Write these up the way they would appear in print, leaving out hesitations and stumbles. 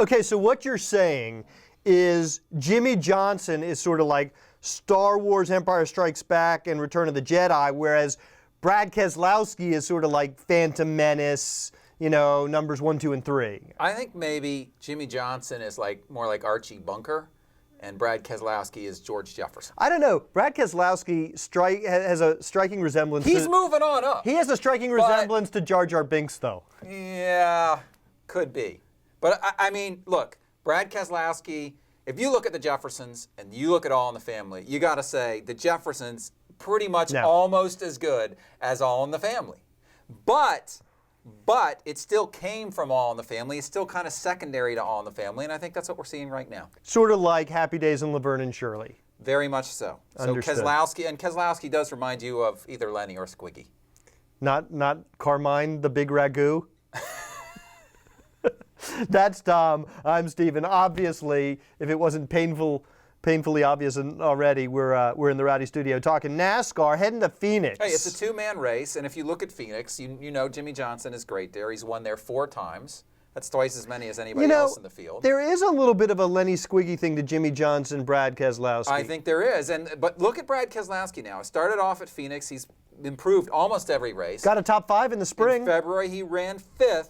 Okay, so what you're saying is Jimmie Johnson is sort of like Star Wars Empire Strikes Back and Return of the Jedi, whereas Brad Keselowski is sort of like Phantom Menace, you know, numbers 1, 2, and 3. I think maybe Jimmie Johnson is more like Archie Bunker, and Brad Keselowski is George Jefferson. I don't know. Brad Keselowski has a striking resemblance. He's moving on up. He has a striking resemblance to Jar Jar Binks, though. Yeah, could be. But I mean, look, Brad Keselowski, if you look at the Jeffersons and you look at All in the Family, you got to say the Jeffersons pretty much almost as good as All in the Family. But it still came from All in the Family. It's still kind of secondary to All in the Family, and I think that's what we're seeing right now. Sort of like Happy Days and Laverne and Shirley. Very much so. Understood. So Keselowski does remind you of either Lenny or Squiggy. Not Carmine, the big ragu? That's Tom. I'm Steven. Obviously, if it wasn't painfully obvious already, we're in the Rowdy studio talking NASCAR, heading to Phoenix. Hey, it's a two-man race, and if you look at Phoenix, you know Jimmie Johnson is great there. He's won there 4 times. That's twice as many as anybody else in the field. There is a little bit of a Lenny Squiggy thing to Jimmie Johnson, Brad Keselowski. I think there is, but look at Brad Keselowski now. Started off at Phoenix. He's improved almost every race. Got a top 5 in the spring. In February, he ran 5th.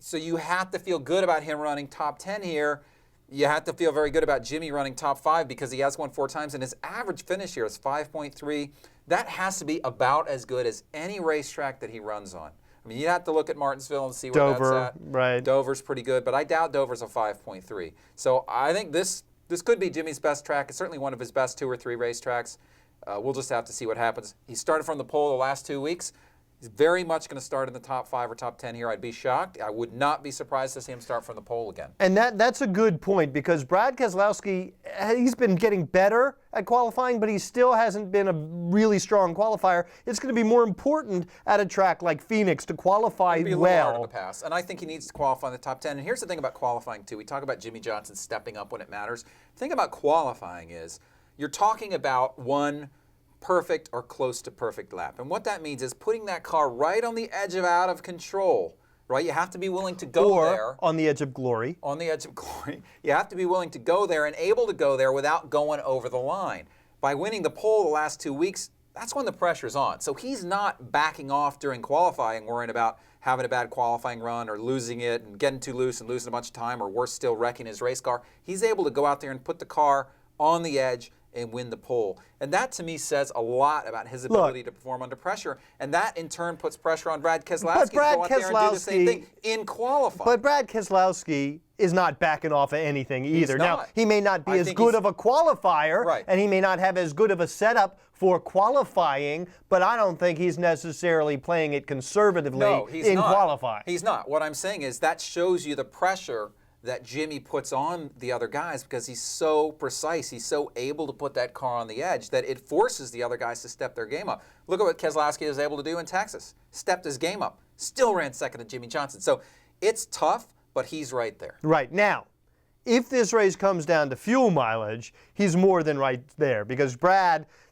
So you have to feel good about him running top 10 here. You have to feel very good about Jimmie running top 5 because he has won 4 times, and his average finish here is 5.3. That has to be about as good as any racetrack that he runs on. I mean, you have to look at Martinsville and see where that's at. Right. Dover's pretty good, but I doubt Dover's a 5.3. So I think this could be Jimmie's best track. It's certainly one of his best 2 or 3 racetracks. We'll just have to see what happens. He started from the pole the last 2 weeks. He's very much going to start in the top 5 or top 10 here. I'd be shocked. I would not be surprised to see him start from the pole again. And that's a good point because Brad Keselowski, he's been getting better at qualifying, but he still hasn't been a really strong qualifier. It's going to be more important at a track like Phoenix to qualify It'd be a well. little harder to pass. And I think he needs to qualify in the top 10. And here's the thing about qualifying, too. We talk about Jimmie Johnson stepping up when it matters. The thing about qualifying is you're talking about one perfect or close to perfect lap. And what that means is putting that car right on the edge of out of control, right? You have to be willing to go there. Or on the edge of glory. On the edge of glory. You have to be willing to go there and able to go there without going over the line. By winning the pole the last 2 weeks, that's when the pressure's on. So he's not backing off during qualifying, worrying about having a bad qualifying run or losing it and getting too loose and losing a bunch of time or worse still, wrecking his race car. He's able to go out there and put the car on the edge and win the pole. And that, to me, says a lot about his ability to perform under pressure. And that, in turn, puts pressure on Brad Keselowski to go out there and do the same thing in qualifying. But Brad Keselowski is not backing off of anything either. Now, he may not be as good of a qualifier, and he may not have as good of a setup for qualifying, but I don't think he's necessarily playing it conservatively in qualifying. He's not. What I'm saying is that shows you the pressure that Jimmie puts on the other guys because he's so precise. He's so able to put that car on the edge that it forces the other guys to step their game up. Look at what Keselowski was able to do in Texas. Stepped his game up. Still ran second to Jimmie Johnson. So it's tough, but he's right there. Right. Now, if this race comes down to fuel mileage, he's more than right there because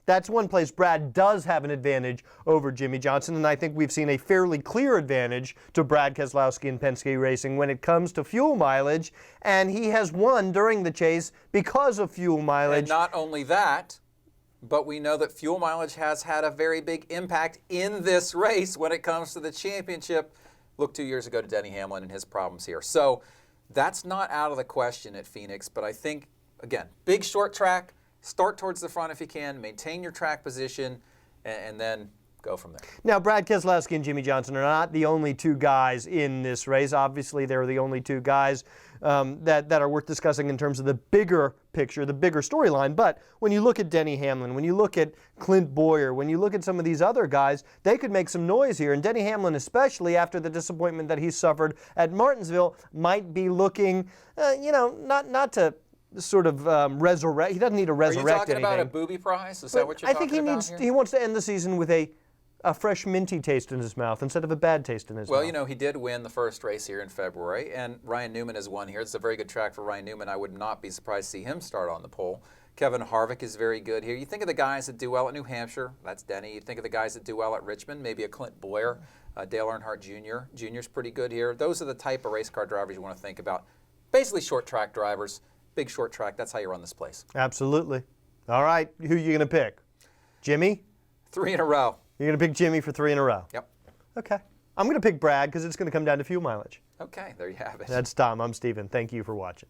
that's one place Brad does have an advantage over Jimmie Johnson, and I think we've seen a fairly clear advantage to Brad Keselowski in Penske Racing when it comes to fuel mileage, and he has won during the chase because of fuel mileage. And not only that, but we know that fuel mileage has had a very big impact in this race when it comes to the championship. Look 2 years ago to Denny Hamlin and his problems here. So that's not out of the question at Phoenix, but I think, again, big short track, start towards the front if you can, maintain your track position, and then go from there. Now, Brad Keselowski and Jimmie Johnson are not the only 2 guys in this race. Obviously, they're the only 2 guys that are worth discussing in terms of the bigger picture, the bigger storyline. But when you look at Denny Hamlin, when you look at Clint Bowyer, when you look at some of these other guys, they could make some noise here. And Denny Hamlin, especially after the disappointment that he suffered at Martinsville, might be looking, not to sort of resurrect. He doesn't need to resurrect anything. Are you talking about a booby prize? Is that what you're talking about here? He wants to end the season with a fresh minty taste in his mouth instead of a bad taste in his mouth. Well, he did win the first race here in February, and Ryan Newman has won here. It's a very good track for Ryan Newman. I would not be surprised to see him start on the pole. Kevin Harvick is very good here. You think of the guys that do well at New Hampshire, that's Denny. You think of the guys that do well at Richmond, maybe a Clint Bowyer, Dale Earnhardt Jr. Jr.'s pretty good here. Those are the type of race car drivers you want to think about. basically short track drivers. Big short track, that's how you run this place. Absolutely. All right, who are you going to pick? Jimmy? 3 in a row. You're going to pick Jimmy for 3 in a row? Yep. Okay. I'm going to pick Brad because it's going to come down to fuel mileage. Okay, there you have it. That's Tom. I'm Steven. Thank you for watching.